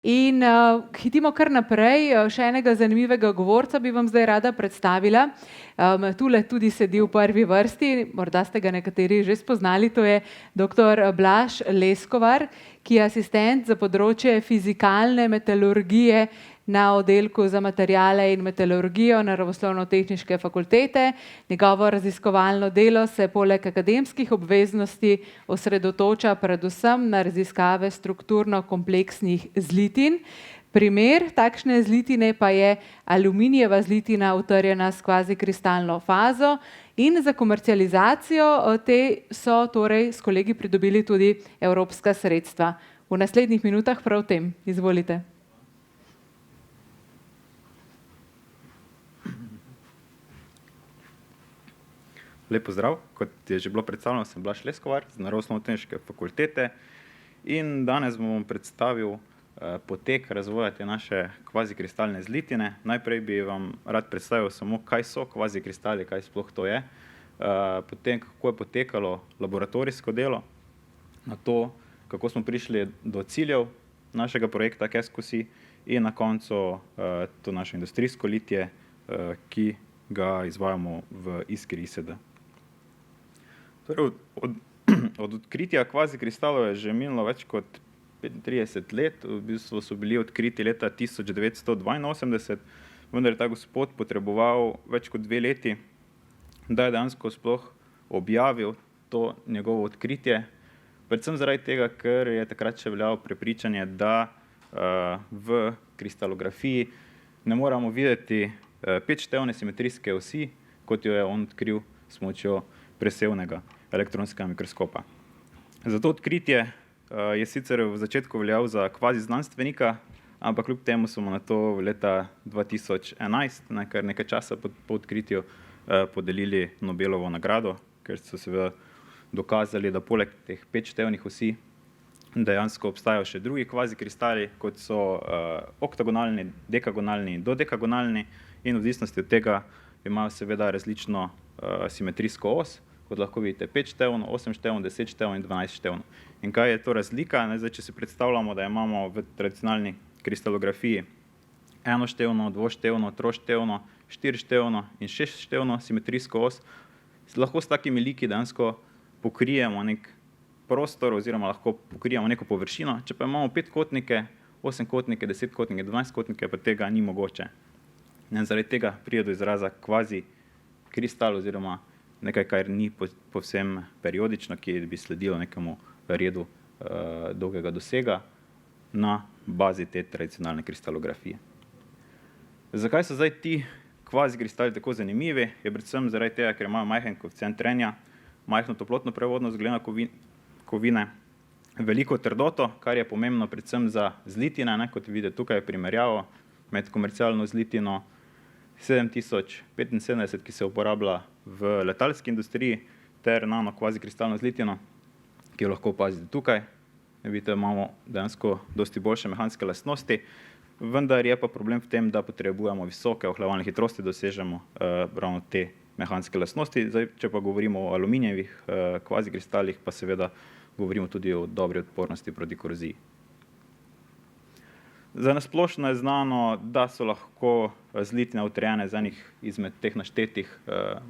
In hitimo kar naprej, še enega zanimivega govorca bi vam zdaj rada predstavila. Tule tudi sedi v prvi vrsti, morda ste ga nekateri že spoznali, to je dr. Blaž Leskovar, ki je asistent za področje fizikalne metalurgije na oddelku za materiale in metalurgijo Naravoslovno-tehniške fakultete. Njegovo raziskovalno delo se poleg akademskih obveznosti osredotoča predvsem na raziskave strukturno kompleksnih zlitin. Primer takšne zlitine pa je aluminijeva zlitina utrjena s kvazikristalno fazo in za komercializacijo te so torej s kolegi pridobili tudi evropska sredstva. V naslednjih minutah prav o tem. Izvolite. Lep pozdrav, kot je že bilo predstavljeno, sem Blaž Leskovar z Naravoslovno-tehniške fakultete in danes bom predstavil potek razvoja te naše kvazikristalne zlitine. Najprej bi vam rad predstavil samo, kaj so kvazikristali, kaj sploh to je, potem kako je potekalo laboratorijsko delo, na to, kako smo prišli do ciljev našega projekta KESKOSI in na koncu to naše industrijsko litje, ki ga izvajamo v Iskri ISD. Torej, od odkritja kvazikristalov je že minilo več kot 35 let, v bistvu so bili odkriti leta 1982, vendar je ta gospod potreboval več kot 2 leti, da je dejansko sploh objavil to njegovo odkritje, predvsem zaradi tega, ker je takrat še veljalo prepričanje, da v kristalografiji ne moramo videti 5-števne simetrijske osi, kot jo je on odkril s pomočjo presevnega elektronskega mikroskopa. Zato odkritje je sicer v začetku veljal za kvazi znanstvenika, ampak kljub temu smo na to leta 2011, kar nekaj časa po odkritju, podelili Nobelovo nagrado, ker so seveda dokazali, da poleg teh 5-števnih osi dejansko obstajajo še drugi kvazikristali, kot so oktagonalni, dekagonalni in dodekagonalni, in v odvisnosti od tega imajo seveda različno simetrijsko os, kot lahko vidite 5-števno, 8-števno, 10-števno in 12-števno. In kaj je to razlika? Zdaj, če si predstavljamo, da imamo v tradicionalni kristalografiji 1-števno, 2-števno, 3-števno, 4-števno in 6-števno simetrijsko os, lahko s takimi liki dejansko pokrijemo nek prostor oziroma lahko pokrijemo neko površino. Če pa imamo 5-kotnike, 8-kotnike, 10-kotnike, 12-kotnike, pa tega ni mogoče. In zaradi tega pride do izraza kvazikristal oziroma nekaj, kar ni povsem periodično, ki bi sledilo nekemu redu dolgega dosega na bazi te tradicionalne kristalografije. Zakaj so zdaj ti kvazikristali tako zanimivi? Je predvsem zaradi tega, ker imajo majhen koeficient trenja, majhno toplotno prevodnost glede na kovine, veliko trdoto, kar je pomembno predvsem za zlitine, kot vidite tukaj primerjavo med komercialno zlitino 7075, ki se uporablja v letalski industriji, ter nano kvazikristalno zlitino, ki jo lahko opazite tukaj. Vidite, imamo dejansko dosti boljše mehanske lastnosti, vendar je pa problem v tem, da potrebujemo visoke ohlajevalne hitrosti, da dosežemo ravno te mehanske lastnosti. Zdaj, če pa govorimo o aluminijevih kvazikristalih, pa seveda govorimo tudi o dobri odpornosti proti koroziji. Za nasplošno je znano, da so lahko zlitine utrjene z enih izmed teh naštetih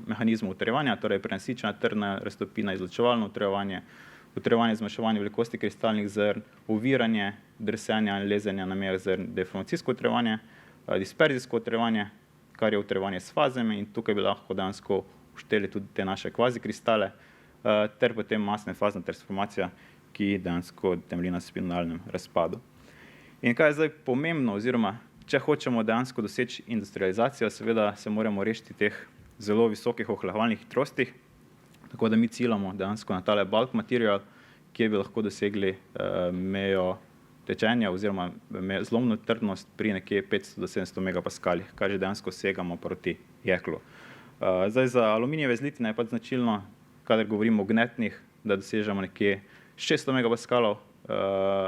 mehanizmov utrjevanja, torej prenasičena trdna raztopina, izločevalno utrjevanje, utrjevanje zmanjševanja velikosti kristalnih zrn, oviranje drsenja in lezenja na mejah zrn, deformacijsko utrjevanje, disperzijsko utrjevanje, kar je utrjevanje s fazami, in tukaj bi lahko dejansko ušteli tudi te naše kvazikristale, ter potem masna fazna transformacija, ki dejansko temelji na spinalnem razpadu. In kaj je zdaj pomembno, oziroma če hočemo dejansko doseči industrializacijo, seveda se moramo rešiti teh zelo visokih ohlajevalnih hitrostih, tako da mi ciljamo dejansko na tale bulk material, kjer bi lahko dosegli mejo tečenja oziroma zlomno trdnost pri nekje 500 do 700 megapaskalih, kar že dejansko segamo proti jeklu. Zdaj za aluminijeve zlitine je pač značilno, kadar govorimo o gnetnih, da dosežemo nekje 600 megapaskalov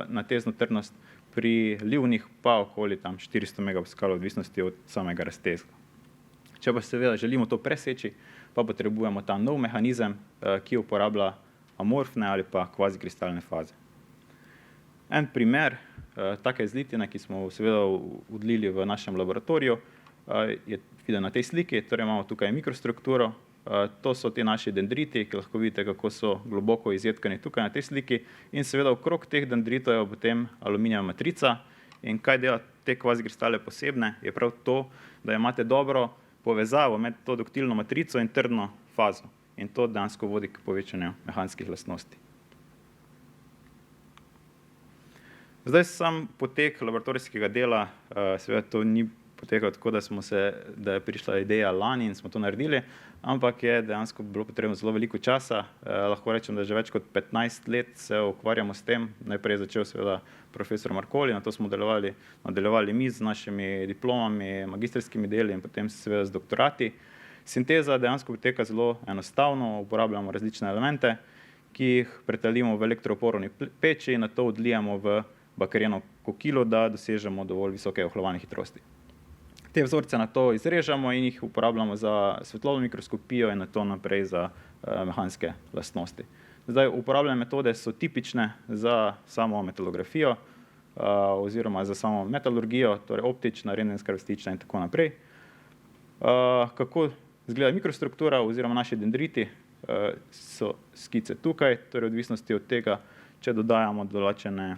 na tezno trdnost, pri livnih pa okoli 400 megapaskalov, odvisnosti od samega raztezka. Če pa seveda želimo to preseči, pa potrebujemo ta nov mehanizem, ki uporablja amorfne ali pa kvazikristalne faze. En primer take zlitine, ki smo seveda odlili v našem laboratoriju, je videti na tej sliki, torej imamo tukaj mikrostrukturo, to so ti naši dendriti, ki lahko vidite, kako so globoko izjedkani tukaj na tej sliki in seveda okrog teh dendritov je potem aluminijeva matrica in kaj dela te kvazikristale posebne, je prav to, da imate dobro povezavo med to duktilno matrico in trdno fazo in to dejansko vodi k povečanju mehanskih lastnosti. Zdaj sam potek laboratorijskega dela, seveda to ni potekal tako, da je prišla ideja lani in smo to naredili, ampak je dejansko bilo potrebno zelo veliko časa. Lahko rečem, da že več kot 15 let se ukvarjamo s tem. Najprej je začel seveda profesor Markoli, na to smo nadaljevali mi z našimi diplomami, magistrskimi deli in potem seveda z doktorati. Sinteza dejansko poteka zelo enostavno, uporabljamo različne elemente, ki jih pretalimo v elektroporovodni peči in nato odlijemo v bakarjeno kokilo, da dosežemo dovolj visoke ohladovalne hitrosti. Te vzorce nato izrežemo in jih uporabljamo za svetlobno mikroskopijo in nato naprej za mehanske lastnosti. Zdaj, uporabljene metode so tipične za samo metalografijo oziroma za samo metalurgijo, torej optična, rentgenska, in tako naprej. Kako izgleda mikrostruktura oziroma naši dendriti, so skice tukaj, torej odvisnosti od tega, če dodajamo določene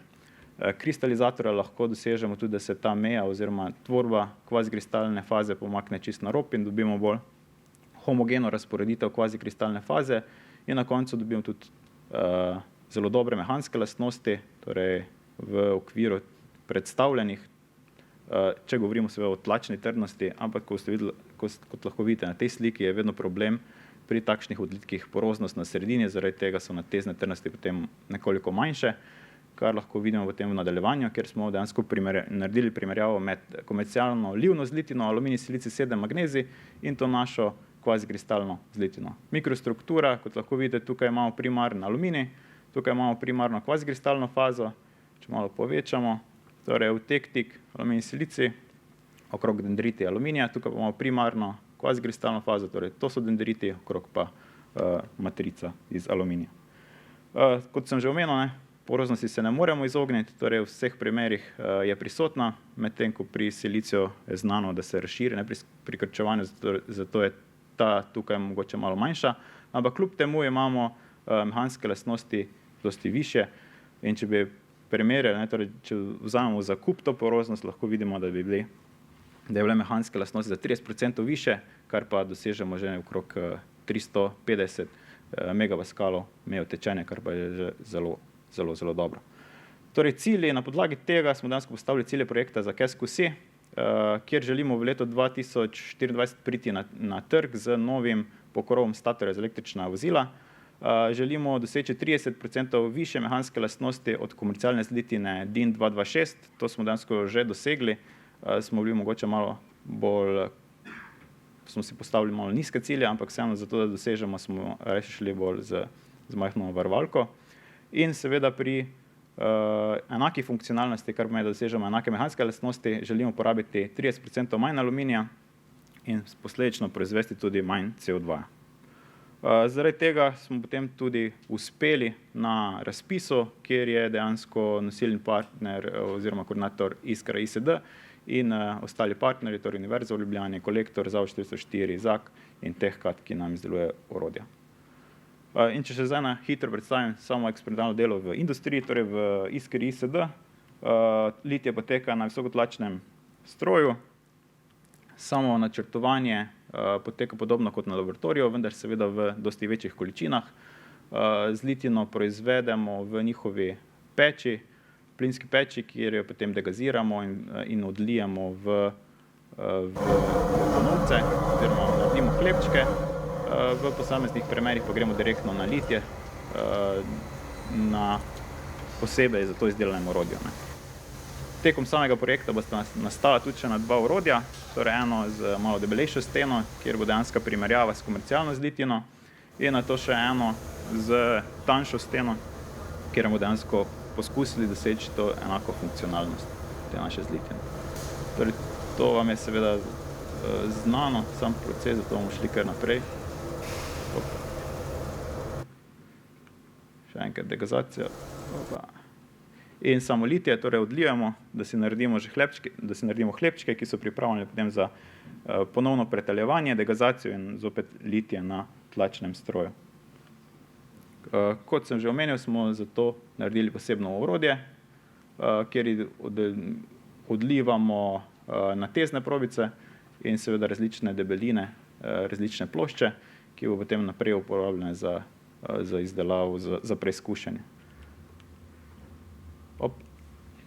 kristalizatorja, lahko dosežemo tudi, da se ta meja oziroma tvorba kvazikristalne faze pomakne čisto na rob in dobimo bolj homogeno razporeditev kvazikristalne faze in na koncu dobimo tudi zelo dobre mehanske lastnosti, torej v okviru predstavljenih, če govorimo seveda o tlačni trdnosti, ampak kot lahko vidite na tej sliki, je vedno problem pri takšnih odlitkih poroznost na sredini, zaradi tega so natezne trdnosti potem nekoliko manjše, kar lahko vidimo potem v nadaljevanju, kjer smo dejansko naredili primerjavo med komercialno livno zlitino aluminij silicij 7 magnezij in to našo kvazikristalno zlitino. Mikrostruktura, kot lahko vidite, tukaj imamo primarni aluminij, tukaj imamo primarno kvazikristalno fazo, če malo povečamo, torej vtektik aluminij silicij, okrog dendriti aluminija, tukaj imamo primarno kvazikristalno fazo, torej to so dendriti, okrog pa matrica iz aluminija. Kot sem že omenil, poroznosti se ne moremo izogniti, torej v vseh primerih je prisotna, medtem ko pri siliciju je znano, da se razširi, ne pri krčevanju, zato je ta tukaj mogoče malo manjša, ampak kljub temu imamo mehanske lastnosti dosti višje in če bi primerjali, torej če vzamemo za kup to poroznost, lahko vidimo, da je bile mehanske lastnosti za 30% više, kar pa dosežemo že okrog 350 megapaskalov mejo tečenja, kar pa je že zelo dobro. Torej cilji, na podlagi tega smo dejansko postavili cilje projekta za KESQ-C, kjer želimo v letu 2024 priti na trg z novim pokrovom statorja za električna vozila. Želimo doseči 30% više mehanske lastnosti od komercialne zlitine DIN 226, to smo dejansko že dosegli, smo bili mogoče malo bolj, smo si postavili malo nizke cilje, ampak vseeno zato, da dosežemo, smo reči šli bolj z majhno varovalko. In seveda pri enaki funkcionalnosti, kar pomeni, da dosežemo enake mehanske lastnosti, želimo porabiti 30% manj aluminija in posledično proizvesti tudi manj CO2. Zaradi tega smo potem tudi uspeli na razpisu, kjer je dejansko nosilni partner oziroma koordinator Iskra ISD in ostali partnerji, torej Univerza v Ljubljani, Kolektor, Zavod 404, ZAK in TechCAD, ki nam izdeluje orodja. In če še zdaj na hitro predstavim samo eksperimentalno delo v industriji, torej v Iskri ISD, litje poteka na visokotlačnem stroju, samo načrtovanje poteka podobno kot na laboratoriju, vendar seveda v dosti večjih količinah. Zlitino proizvedemo v njihovi peči, plinski peči, kjer jo potem degaziramo in odlijemo v ponovce, oziroma naredimo hlebčke. V posameznih primerih pa gremo direktno na litje, na posebej za to izdelane orodje. Tekom samega projekta bosta nastala tudi še dva orodja, torej eno z malo debelejšo steno, kjer bo dejanska primerjava s komercialno zlitino, in nato še eno z tanjšo steno, kjer bomo dejansko poskusili doseči to enako funkcionalnost te naše zlitine. Torej, to vam je seveda znano, sam proces, zato bomo šli kar naprej. Še enkrat degazacija. In samo litije torej odlijemo, da si naredimo hlebčke, ki so pripravljeni potem za ponovno pretaljevanje, degazacijo in zopet litije na tlačnem stroju. Kot sem že omenil, smo zato naredili posebno orodje, kjer odlivamo natezne probice in seveda različne debeline, različne plošče, ki bo potem naprej uporabljene za izdelavo, za preizkušanje.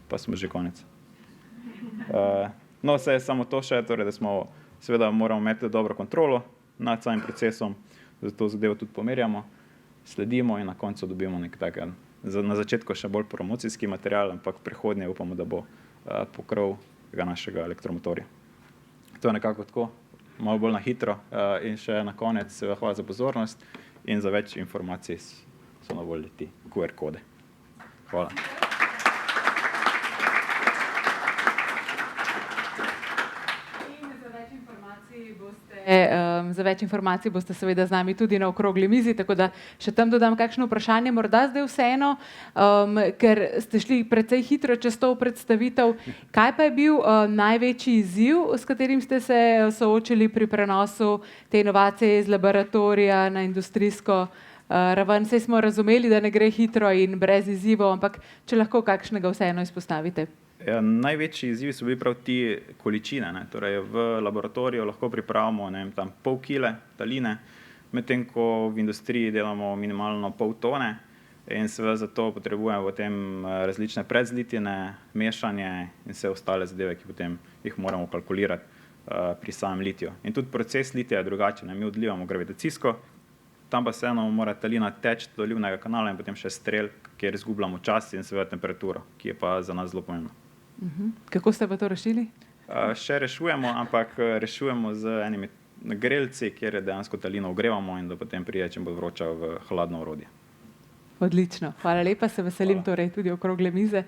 Pa smo že konec. No, vse je samo to še, torej, da smo seveda moramo imeti dobro kontrolo nad samim procesom, zato zadevo tudi pomerjamo, sledimo in na koncu dobimo nekaj takega. Na začetku še bolj promocijski material, ampak v prihodnje upamo, da bo pokrov tega našega elektromotorja. To je nekako tako, malo bolj na hitro in še na konec hvala za pozornost in za več informacij so na voljo ti QR kode. Hvala. Za več informacij boste seveda z nami tudi na okrogli mizi, tako da še tam dodam kakšno vprašanje, morda zdaj vseeno, ker ste šli precej hitro čez to predstavitev. Kaj pa je bil največji izziv, s katerim ste se soočili pri prenosu te inovacije iz laboratorija na industrijsko raven? Saj smo razumeli, da ne gre hitro in brez izzivov, ampak če lahko kakšnega vseeno izpostavite. Ja, največji izzivi so bili prav ti količine. Torej, v laboratoriju lahko pripravimo pol kile taline, medtem ko v industriji delamo minimalno pol tone in seveda zato potrebujemo potem različne predzlitine, mešanje in vse ostale zadeve, ki potem jih moramo kalkulirati pri samem litiju. In tudi proces litija je drugačen. Mi odlivamo gravitacijsko, tam pa vseeno mora talina teči do olivnega kanala in potem še strel, kjer izgubljamo čas in seveda temperaturo, ki je pa za nas zelo pomembna. Kako ste pa to rešili? Še rešujemo, ampak rešujemo z enimi grelci, kjer dejansko talino ogrevamo in da potem pride čim bolj vroča v hladno orodje. Odlično. Hvala lepa, se veselim torej tudi okrogle mize.